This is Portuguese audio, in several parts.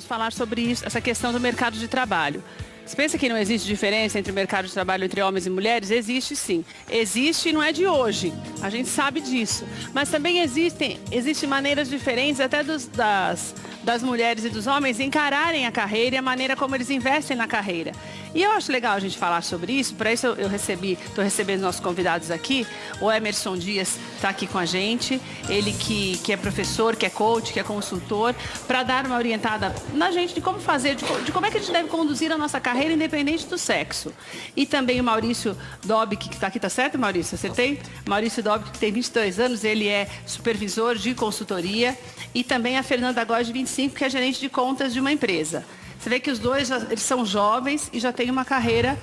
falar sobre isso, essa questão do mercado de trabalho. Você pensa que não existe diferença entre o mercado de trabalho entre homens e mulheres? Existe sim. Existe e não é de hoje. A gente sabe disso. Mas também existem maneiras diferentes até das mulheres e dos homens encararem a carreira e a maneira como eles investem na carreira. E eu acho legal a gente falar sobre isso. Para isso eu estou recebendo nossos convidados aqui. O Emerson Dias está aqui com a gente. Ele que é professor, que é coach, que é consultor, para dar uma orientada na gente de como fazer, de como é que a gente deve conduzir a nossa carreira independente do sexo. E também o Maurício Dobic, que está aqui, tá certo, Maurício? Acertei? Maurício Dobic, que tem 22 anos, ele é supervisor de consultoria. E também a Fernanda Góes, de 25, que é gerente de contas de uma empresa. Você vê que os dois, eles são jovens e já têm uma carreira,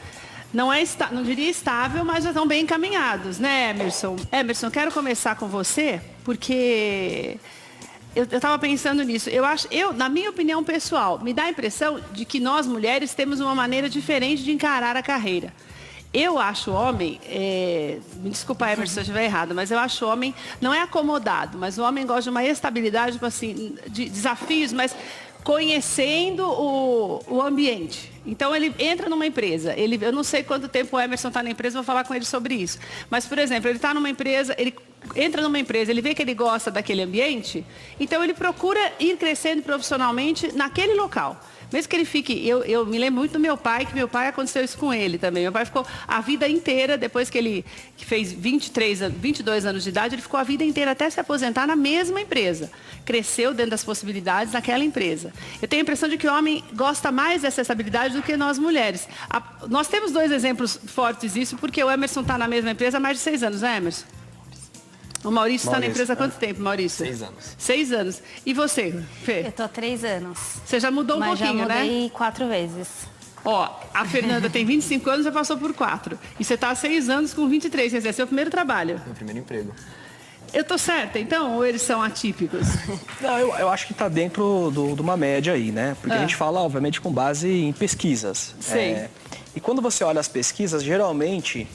não diria estável, mas já estão bem encaminhados, né, Emerson? Emerson, quero começar com você, porque eu estava pensando nisso. Na minha opinião pessoal, me dá a impressão de que nós, mulheres, temos uma maneira diferente de encarar a carreira. Eu acho o homem, me desculpa, Emerson, se eu estiver errado, mas eu acho o homem, não é acomodado, mas o homem gosta de uma estabilidade, tipo assim, de desafios, mas conhecendo o ambiente. Então, ele entra numa empresa. Eu não sei quanto tempo o Emerson está na empresa, vou falar com ele sobre isso. Mas, por exemplo, ele está numa empresa, ele entra numa empresa, ele vê que ele gosta daquele ambiente, então ele procura ir crescendo profissionalmente naquele local. Mesmo que ele fique... Eu me lembro muito do meu pai, que meu pai aconteceu isso com ele também. Meu pai ficou a vida inteira, depois que ele fez 22 anos de idade, ele ficou a vida inteira até se aposentar na mesma empresa. Cresceu dentro das possibilidades naquela empresa. Eu tenho a impressão de que o homem gosta mais dessa estabilidade do que nós mulheres. Nós temos dois exemplos fortes disso, porque o Emerson está na mesma empresa há mais de 6 anos, né, Emerson? O Maurício está na empresa há quanto tempo, Maurício? 6 anos. 6 anos. E você, Fê? Eu tô há 3 anos. Você já mudou um pouquinho, né? Mas já mudei 4 vezes. Ó, a Fernanda tem 25 anos e já passou por 4. E você está há 6 anos com 23. Quer dizer, é seu primeiro trabalho. Meu primeiro emprego. Eu tô certa, então? Ou eles são atípicos? Não, eu acho que está dentro de uma média aí, né? Porque a gente fala, obviamente, com base em pesquisas. Sei. E quando você olha as pesquisas, geralmente...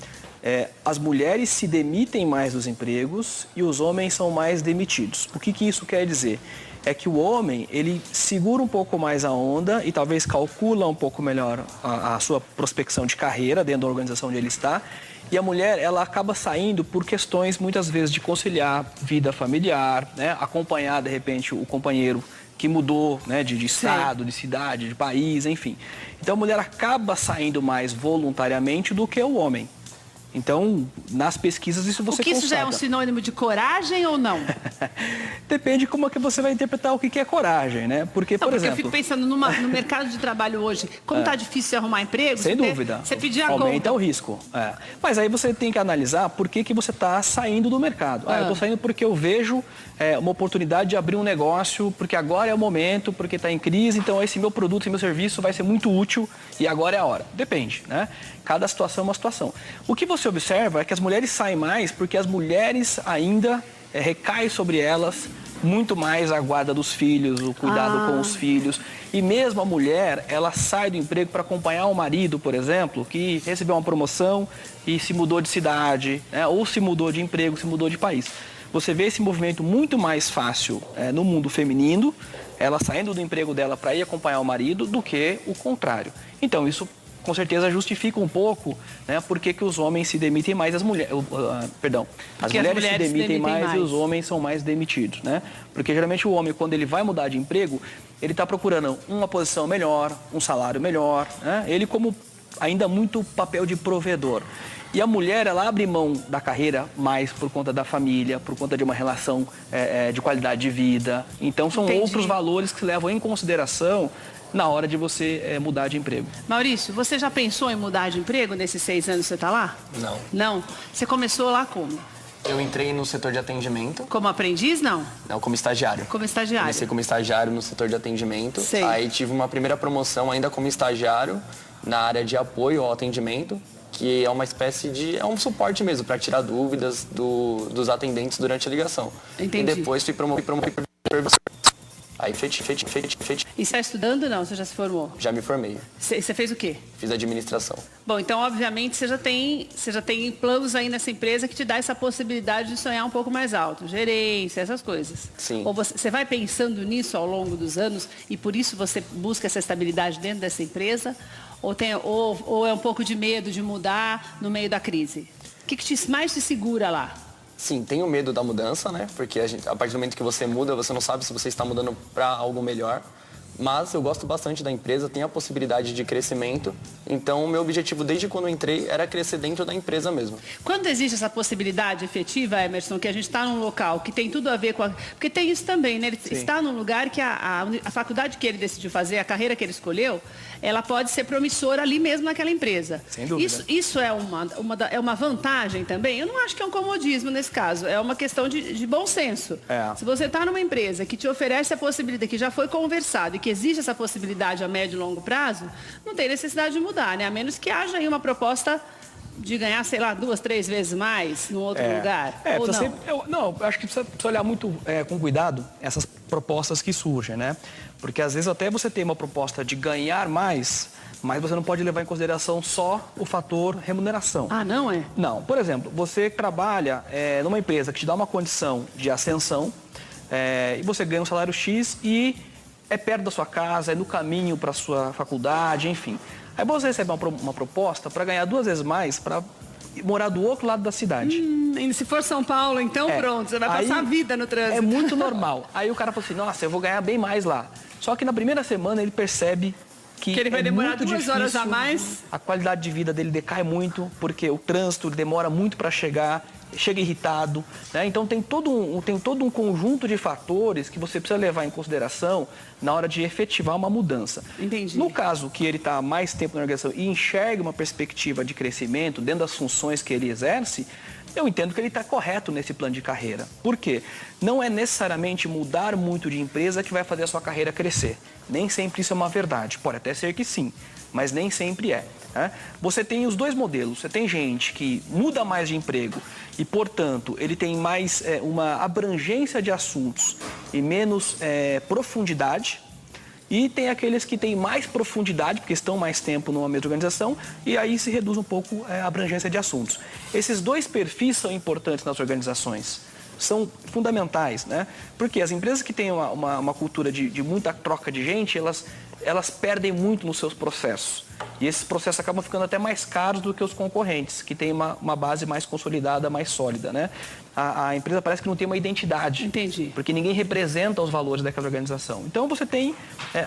as mulheres se demitem mais dos empregos e os homens são mais demitidos. O que isso quer dizer? É que o homem, ele segura um pouco mais a onda e talvez calcula um pouco melhor a sua prospecção de carreira dentro da organização onde ele está. E a mulher, ela acaba saindo por questões, muitas vezes, de conciliar vida familiar, né? Acompanhar, de repente, o companheiro que mudou, né, de estado, de cidade, de país, enfim. Então, a mulher acaba saindo mais voluntariamente do que o homem. Então, nas pesquisas, isso você constata. Isso já é um sinônimo de coragem ou não? Depende como é que você vai interpretar o que é coragem, né? Porque, por exemplo... eu fico pensando no mercado de trabalho hoje, como está difícil arrumar emprego... Sem dúvida. Você pedir a aumenta o risco. Mas aí você tem que analisar por que você está saindo do mercado. Eu estou saindo porque eu vejo uma oportunidade de abrir um negócio, porque agora é o momento, porque está em crise, então esse meu produto, esse meu serviço vai ser muito útil e agora é a hora. Depende, né? Cada situação é uma situação. O que você observa é que as mulheres saem mais porque as mulheres ainda recai sobre elas muito mais a guarda dos filhos, o cuidado com os filhos. E mesmo a mulher, ela sai do emprego para acompanhar o marido, por exemplo, que recebeu uma promoção e se mudou de cidade, né? Ou se mudou de emprego, se mudou de país. Você vê esse movimento muito mais fácil no mundo feminino, ela saindo do emprego dela para ir acompanhar o marido, do que o contrário. Então, isso com certeza justifica um pouco, né, porque que os homens se demitem mais, as mulheres se demitem mais e os homens são mais demitidos, né? Porque geralmente o homem, quando ele vai mudar de emprego, ele está procurando uma posição melhor, um salário melhor, né? Ele como ainda muito papel de provedor. E a mulher, ela abre mão da carreira mais por conta da família, por conta de uma relação de qualidade de vida. Então, são outros valores que levam em consideração na hora de você mudar de emprego. Maurício, você já pensou em mudar de emprego nesses 6 anos que você está lá? Não. Não? Você começou lá como? Eu entrei no setor de atendimento. Como aprendiz, não? Não, como estagiário. Como estagiário. Comecei como estagiário no setor de atendimento. Sei. Aí tive uma primeira promoção ainda como estagiário na área de apoio ao atendimento, que é uma espécie de... é um suporte mesmo, para tirar dúvidas dos atendentes durante a ligação. Entendi. E depois fui promovido Aí fechei. E você está estudando ou não? Você já se formou? Já me formei. Você fez o quê? Fiz administração. Bom, então, obviamente, você já tem planos aí nessa empresa que te dá essa possibilidade de sonhar um pouco mais alto. Gerência, essas coisas. Sim. Ou você vai pensando nisso ao longo dos anos e por isso você busca essa estabilidade dentro dessa empresa? Ou é um pouco de medo de mudar no meio da crise? O que mais te segura lá? Sim, tenho medo da mudança, né? Porque a partir do momento que você muda, você não sabe se você está mudando para algo melhor. Mas eu gosto bastante da empresa, tem a possibilidade de crescimento. Então, o meu objetivo desde quando eu entrei era crescer dentro da empresa mesmo. Quando existe essa possibilidade efetiva, Emerson, que a gente está num local que tem tudo a ver com Porque tem isso também, né? Ele está num lugar que a faculdade que ele decidiu fazer, a carreira que ele escolheu, ela pode ser promissora ali mesmo naquela empresa. Sem dúvida. Isso é uma vantagem também? Eu não acho que é um comodismo nesse caso, é uma questão de bom senso. É. Se você está numa empresa que te oferece a possibilidade, que já foi conversado e que existe essa possibilidade a médio e longo prazo, não tem necessidade de mudar, né? A menos que haja aí uma proposta de ganhar, sei lá, 2, 3 vezes mais num outro lugar. Ou não? Eu acho que precisa olhar muito com cuidado essas propostas que surgem, né? Porque às vezes até você tem uma proposta de ganhar mais, mas você não pode levar em consideração só o fator remuneração. Ah, não é? Não. Por exemplo, você trabalha numa empresa que te dá uma condição de ascensão e você ganha um salário X e é perto da sua casa, é no caminho para a sua faculdade, enfim. Aí você recebe uma proposta para ganhar 2 vezes mais para morar do outro lado da cidade. E se for São Paulo, então pronto, você vai passar a vida no trânsito. É muito normal. Aí o cara fala assim, nossa, eu vou ganhar bem mais lá. Só que na primeira semana ele percebe que ele vai demorar muito 2 horas a mais. A qualidade de vida dele decai muito, porque o trânsito demora muito para chegar, chega irritado, né? Então tem todo um conjunto de fatores que você precisa levar em consideração na hora de efetivar uma mudança. Entendi. No caso que ele está há mais tempo na organização e enxerga uma perspectiva de crescimento dentro das funções que ele exerce, eu entendo que ele está correto nesse plano de carreira. Por quê? Não é necessariamente mudar muito de empresa que vai fazer a sua carreira crescer. Nem sempre isso é uma verdade. Pode até ser que sim, mas nem sempre é. Né? Você tem os dois modelos. Você tem gente que muda mais de emprego e, portanto, ele tem mais uma abrangência de assuntos e menos profundidade. E tem aqueles que têm mais profundidade, porque estão mais tempo numa mesma organização, e aí se reduz um pouco a abrangência de assuntos. Esses dois perfis são importantes nas organizações, são fundamentais, né? Porque as empresas que têm uma cultura de muita troca de gente, elas perdem muito nos seus processos. E esses processos acabam ficando até mais caros do que os concorrentes, que têm uma base mais consolidada, mais sólida, né? A empresa parece que não tem uma identidade. Entendi. Porque ninguém representa os valores daquela organização. Então, você tem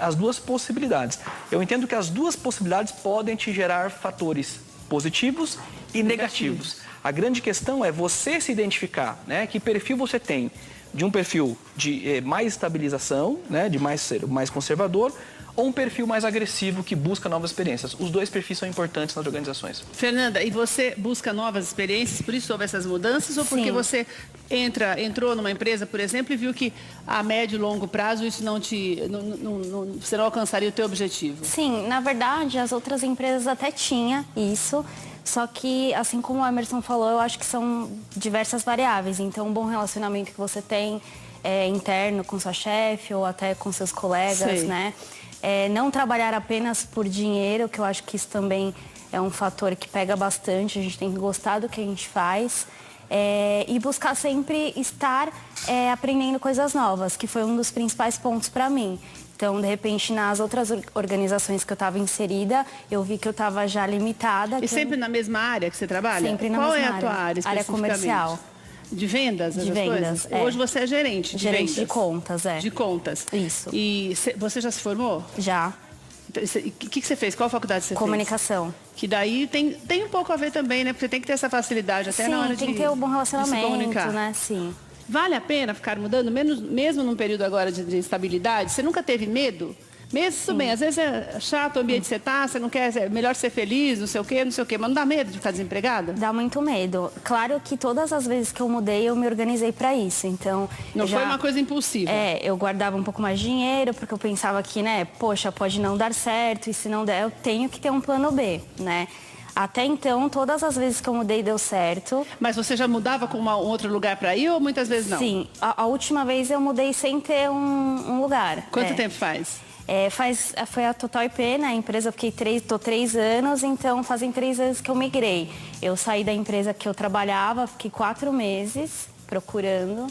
as duas possibilidades. Eu entendo que as duas possibilidades podem te gerar fatores positivos e negativos. A grande questão é você se identificar, né? Que perfil você tem. De um perfil de mais estabilização, né? De mais conservador, ou um perfil mais agressivo que busca novas experiências. Os dois perfis são importantes nas organizações. Fernanda, e você busca novas experiências, por isso houve essas mudanças? Ou porque você entrou numa empresa, por exemplo, e viu que a médio e longo prazo isso você não alcançaria o teu objetivo? Sim, na verdade, as outras empresas até tinham isso. Só que, assim como o Emerson falou, eu acho que são diversas variáveis. Então, um bom relacionamento que você tem interno com sua chefe ou até com seus colegas, né? Não trabalhar apenas por dinheiro, que eu acho que isso também é um fator que pega bastante. A gente tem que gostar do que a gente faz. E buscar sempre estar aprendendo coisas novas, que foi um dos principais pontos para mim. Então, de repente, nas outras organizações que eu estava inserida, eu vi que eu estava já limitada. E sempre na mesma área que você trabalha? Sempre na mesma área. Qual é a tua área especificamente? Área comercial. De vendas? De vendas, Hoje você é gerente de gerente vendas? de contas, De contas. Isso. E você já se formou? Já. O que você fez? Qual faculdade você Comunicação. fez? Que daí tem um pouco a ver também, né? Porque tem que ter essa facilidade até na hora de se comunicar. Sim, tem que ter um bom relacionamento, né? Sim. Vale a pena ficar mudando, mesmo num período agora de instabilidade? Você nunca teve medo? Mesmo isso bem, às vezes é chato o ambiente que você está, você não quer, é melhor ser feliz, não sei o quê, mas não dá medo de ficar desempregada? Dá muito medo. Claro que todas as vezes que eu mudei, eu me organizei para isso, então... Não foi uma coisa impulsiva? Eu guardava um pouco mais de dinheiro, porque eu pensava que, né, poxa, pode não dar certo, e se não der, eu tenho que ter um plano B, né? Até então, todas as vezes que eu mudei deu certo. Mas você já mudava com um outro lugar para ir ou muitas vezes não? Sim, a última vez eu mudei sem ter um lugar. Quanto tempo faz? Foi a Total IP, né? A empresa, eu tô 3 anos, então fazem 3 anos que eu migrei. Eu saí da empresa que eu trabalhava, fiquei 4 meses procurando.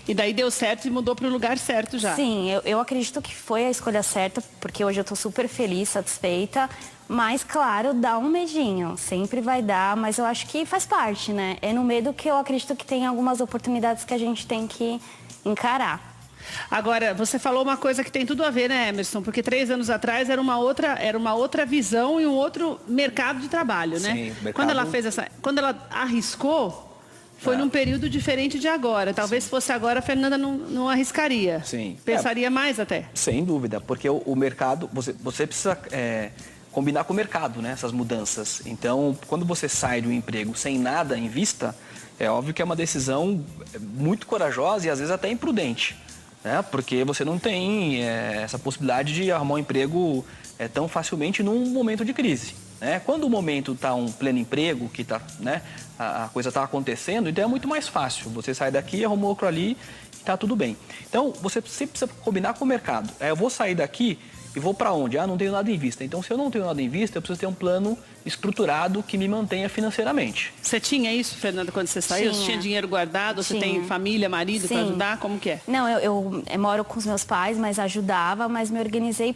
E daí deu certo e mudou para o lugar certo já? Sim, eu acredito que foi a escolha certa, porque hoje eu tô super feliz, satisfeita. Mas, claro, dá um medinho, sempre vai dar, mas eu acho que faz parte, né? É no medo que eu acredito que tem algumas oportunidades que a gente tem que encarar. Agora, você falou uma coisa que tem tudo a ver, né, Emerson? Porque 3 anos atrás era uma outra visão e um outro mercado de trabalho, né? Sim, mercado... Quando ela arriscou, foi num período diferente de agora. Talvez se fosse agora, a Fernanda não arriscaria. Sim. Pensaria mais até. Sem dúvida, porque o mercado, você precisa combinar com o mercado, né, essas mudanças. Então, quando você sai de um emprego sem nada em vista, é óbvio que é uma decisão muito corajosa e às vezes até imprudente, né? Porque você não tem essa possibilidade de arrumar um emprego tão facilmente num momento de crise, né? Quando o momento está um pleno emprego, que tá, né, a coisa está acontecendo, então é muito mais fácil. Você sai daqui, arruma outro ali, está tudo bem. Então, você sempre precisa combinar com o mercado. Eu vou sair daqui e vou para onde? Não tenho nada em vista. Então, se eu não tenho nada em vista, eu preciso ter um plano estruturado que me mantenha financeiramente. Você tinha isso, Fernanda, quando você saiu? Você tinha dinheiro guardado? Você tem família, marido para ajudar? Como que é? Não, eu moro com os meus pais, mas ajudava, mas me organizei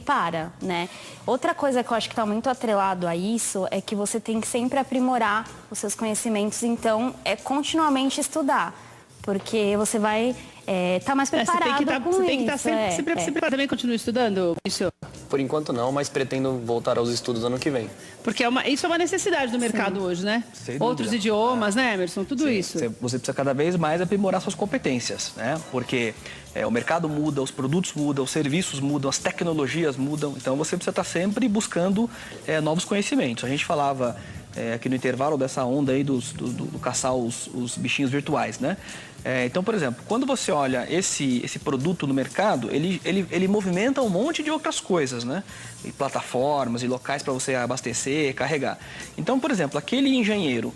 né? Outra coisa que eu acho que está muito atrelado a isso é que você tem que sempre aprimorar os seus conhecimentos. Então, é continuamente estudar, porque você vai tá mais preparado Você tem que estar sempre se preparando. Também continua estudando, isso? Por enquanto não, mas pretendo voltar aos estudos ano que vem. Porque isso é uma necessidade do mercado hoje, né? Outros idiomas, né, Emerson? Tudo isso. Você precisa cada vez mais aprimorar suas competências, né? Porque o mercado muda, os produtos mudam, os serviços mudam, as tecnologias mudam. Então, você precisa estar sempre buscando novos conhecimentos. A gente falava aqui no intervalo dessa onda aí do caçar os bichinhos virtuais, né? Então, por exemplo, quando você olha esse produto no mercado, ele movimenta um monte de outras coisas, né? E plataformas e locais para você abastecer, carregar. Então, por exemplo, aquele engenheiro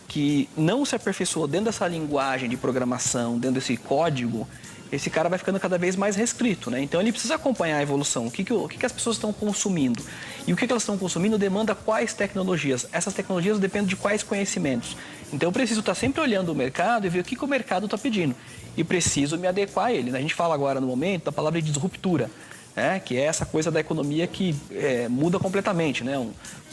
que não se aperfeiçoou dentro dessa linguagem de programação, dentro desse código, esse cara vai ficando cada vez mais restrito, né? Então, ele precisa acompanhar a evolução. O que as pessoas estão consumindo? E o que elas estão consumindo demanda quais tecnologias? Essas tecnologias dependem de quais conhecimentos? Então, eu preciso estar sempre olhando o mercado e ver o que o mercado está pedindo. E preciso me adequar a ele, né? A gente fala agora, no momento, da palavra de disruptura, que é essa coisa da economia que muda completamente, né?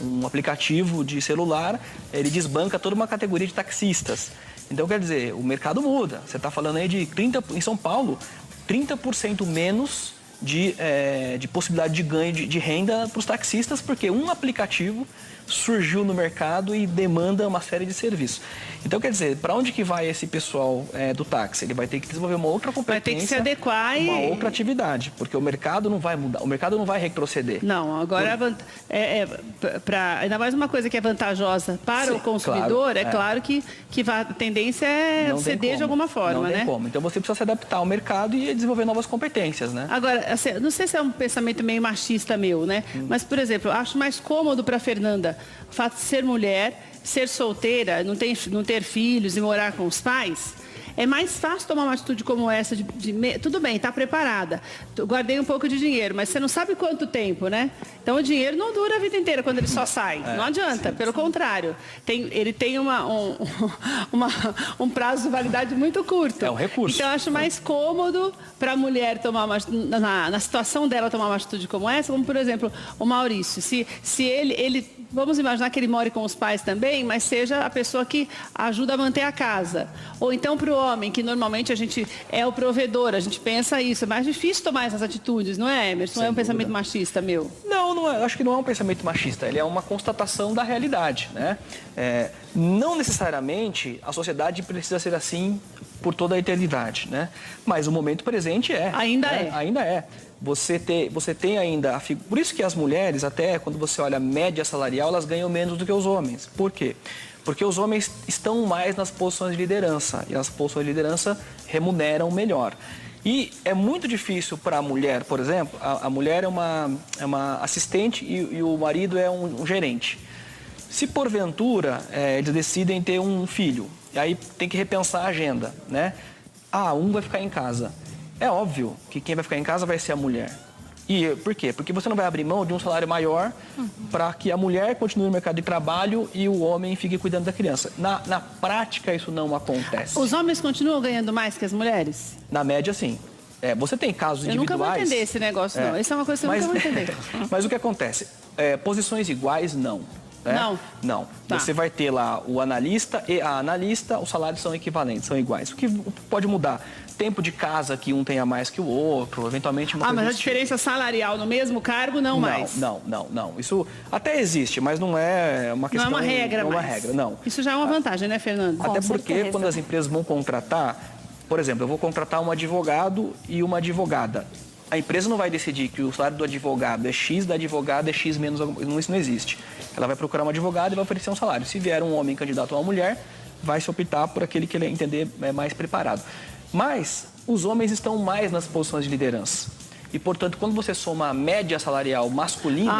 Um aplicativo de celular, ele desbanca toda uma categoria de taxistas. Então, quer dizer, o mercado muda. Você está falando aí de em São Paulo, 30% menos de possibilidade de ganho de renda para os taxistas, porque um aplicativo surgiu no mercado e demanda uma série de serviços. Então, quer dizer, para onde que vai esse pessoal do táxi? Ele vai ter que desenvolver uma outra competência, vai ter que se adequar uma outra atividade, porque o mercado não vai mudar, o mercado não vai retroceder. Não, agora ainda mais uma coisa que é vantajosa para o consumidor, claro que a tendência é ceder de alguma forma, né? Não tem como. Então, você precisa se adaptar ao mercado e desenvolver novas competências, né? Agora, assim, não sei se é um pensamento meio machista meu, né? Mas, por exemplo, eu acho mais cômodo para a Fernanda o fato de ser mulher, ser solteira, não ter filhos e morar com os pais. É mais fácil tomar uma atitude como essa tudo bem, está preparada. Guardei um pouco de dinheiro, mas você não sabe quanto tempo, né? Então o dinheiro não dura a vida inteira quando ele só sai. Não adianta, pelo contrário. Ele tem um prazo de validade muito curto. É um recurso. Então eu acho mais cômodo para a mulher tomar na situação dela tomar uma atitude como essa, como por exemplo o Maurício. Se ele vamos imaginar que ele more com os pais também, mas seja a pessoa que ajuda a manter a casa. Ou então para o homem, que normalmente a gente é o provedor, a gente pensa isso. É mais difícil tomar essas atitudes, não é, Emerson? Não é um pensamento machista meu? Não é. Eu acho que não é um pensamento machista. Ele é uma constatação da realidade, né? Não necessariamente a sociedade precisa ser assim por toda a eternidade, né? Mas o momento presente Ainda é. Ainda é. Você tem ainda... Por isso que as mulheres, até quando você olha a média salarial, elas ganham menos do que os homens. Por quê? Porque os homens estão mais nas posições de liderança. E as posições de liderança remuneram melhor. E é muito difícil para a mulher, por exemplo, a mulher é uma assistente e o marido é um gerente. Se porventura eles decidem ter um filho, e aí tem que repensar a agenda, né? Um vai ficar em casa. É óbvio que quem vai ficar em casa vai ser a mulher. E por quê? Porque você não vai abrir mão de um salário maior para que a mulher continue no mercado de trabalho e o homem fique cuidando da criança. Na prática, isso não acontece. Os homens continuam ganhando mais que as mulheres? Na média, sim. Você tem casos individuais... Eu nunca vou entender esse negócio, não. Isso é uma coisa que eu nunca vou entender. Mas o que acontece? Posições iguais, não. Não? Não. Tá. Você vai ter lá o analista e a analista, os salários são equivalentes, são iguais. O que pode mudar? Tempo de casa que um tenha mais que o outro, eventualmente uma coisa mas a desse diferença salarial no mesmo cargo, não mais? Não. Isso até existe, mas não é uma questão... Não é uma regra mais. Não é mais. uma regra, não. Isso já é uma vantagem, né, Fernando? Até Com porque certeza. quando as empresas vão contratar, por exemplo, eu vou contratar um advogado e uma advogada. A empresa não vai decidir que o salário do advogado é X, da advogada é X menos alguma coisa. Isso não existe. Ela vai procurar um advogado e vai oferecer um salário. Se vier um homem candidato a uma mulher, vai se optar por aquele que ele entender mais preparado. Mas os homens estão mais nas posições de liderança. E, portanto, quando você soma a média salarial masculina,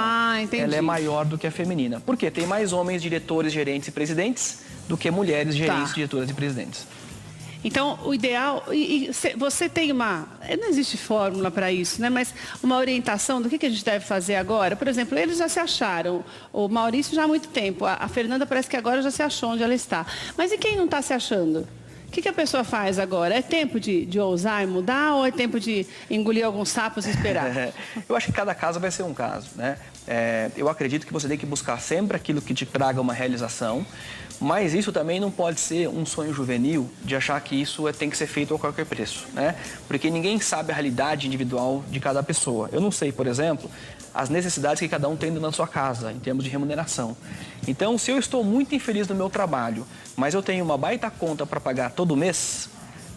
ela é maior do que a feminina. Por quê? Tem mais homens diretores, gerentes e presidentes do que mulheres gerentes, diretoras e presidentes. Então, o ideal... você tem uma... Não existe fórmula para isso, né? Mas uma orientação do que a gente deve fazer agora. Por exemplo, eles já se acharam. O Maurício já há muito tempo. A Fernanda parece que agora já se achou onde ela está. Mas e quem não está se achando? O que a pessoa faz agora? É tempo de ousar e mudar ou é tempo de engolir alguns sapos e esperar? Eu acho que cada caso vai ser um caso, né? Eu acredito que você tem que buscar sempre aquilo que te traga uma realização, mas isso também não pode ser um sonho juvenil de achar que isso tem que ser feito a qualquer preço, né? Porque ninguém sabe a realidade individual de cada pessoa. Eu não sei, por exemplo, as necessidades que cada um tem dentro da sua casa, em termos de remuneração. Então, se eu estou muito infeliz no meu trabalho, mas eu tenho uma baita conta para pagar todo mês,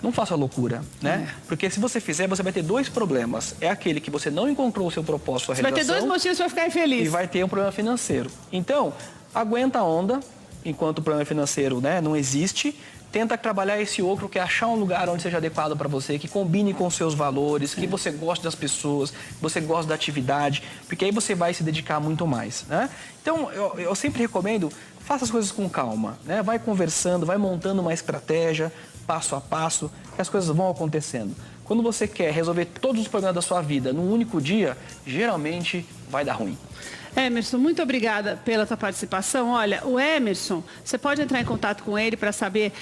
não faça loucura, né? Porque se você fizer, você vai ter dois problemas. É aquele que você não encontrou o seu propósito, sua realização. Você vai ter dois motivos para ficar infeliz. E vai ter um problema financeiro. Então, aguenta a onda, enquanto o problema financeiro, né, não existe. Tenta trabalhar esse outro, que é achar um lugar onde seja adequado para você, que combine com os seus valores, que você goste das pessoas, que você goste da atividade, porque aí você vai se dedicar muito mais, né? Então, eu sempre recomendo, faça as coisas com calma, né? Vai conversando, vai montando uma estratégia, passo a passo, que as coisas vão acontecendo. Quando você quer resolver todos os problemas da sua vida num único dia, geralmente vai dar ruim. Emerson, muito obrigada pela tua participação. Olha, o Emerson, você pode entrar em contato com ele para saber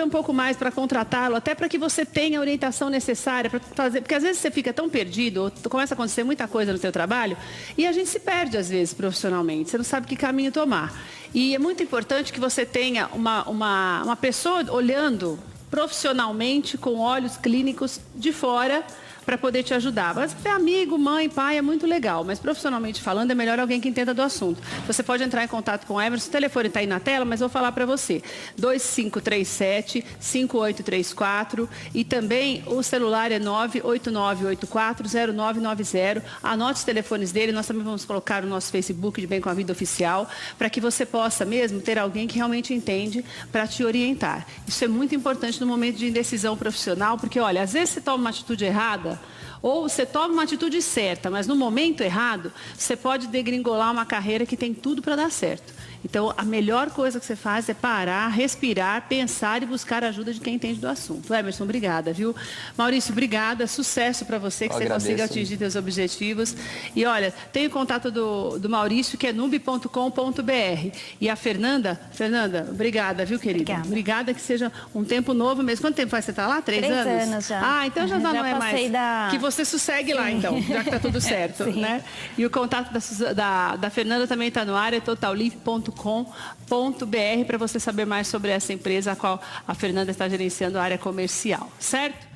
um pouco mais, para contratá-lo, até para que você tenha a orientação necessária para fazer, porque às vezes você fica tão perdido, ou começa a acontecer muita coisa no teu trabalho, e a gente se perde às vezes profissionalmente, você não sabe que caminho tomar. E é muito importante que você tenha uma pessoa olhando profissionalmente, com olhos clínicos de fora, para poder te ajudar. Mas é amigo, mãe, pai, é muito legal. Mas profissionalmente falando, é melhor alguém que entenda do assunto. Você pode entrar em contato com o Emerson. O telefone está aí na tela, mas eu vou falar para você. 2537-5834. E também o celular é 989840990. Anote os telefones dele. Nós também vamos colocar no nosso Facebook de Bem com a Vida Oficial, para que você possa mesmo ter alguém que realmente entende para te orientar. Isso é muito importante no momento de indecisão profissional, porque, olha, às vezes você toma uma atitude errada, ou você toma uma atitude certa, mas no momento errado, você pode degringolar uma carreira que tem tudo para dar certo. Então, a melhor coisa que você faz é parar, respirar, pensar e buscar a ajuda de quem entende do assunto. Emerson, obrigada, viu? Maurício, obrigada. Sucesso para você, que você consiga atingir seus objetivos. E olha, tem o contato do Maurício, que é nub.com.br. E a Fernanda, obrigada, viu, querida? Obrigada, que seja um tempo novo mesmo. Quanto tempo faz você estar lá? 3 anos? 3 anos já. Ah, então já não é mais. Que você sossegue lá, então, já que está tudo certo, né? E o contato da Fernanda também está no ar, é totalleaf.com.br, para você saber mais sobre essa empresa a qual a Fernanda está gerenciando a área comercial, certo?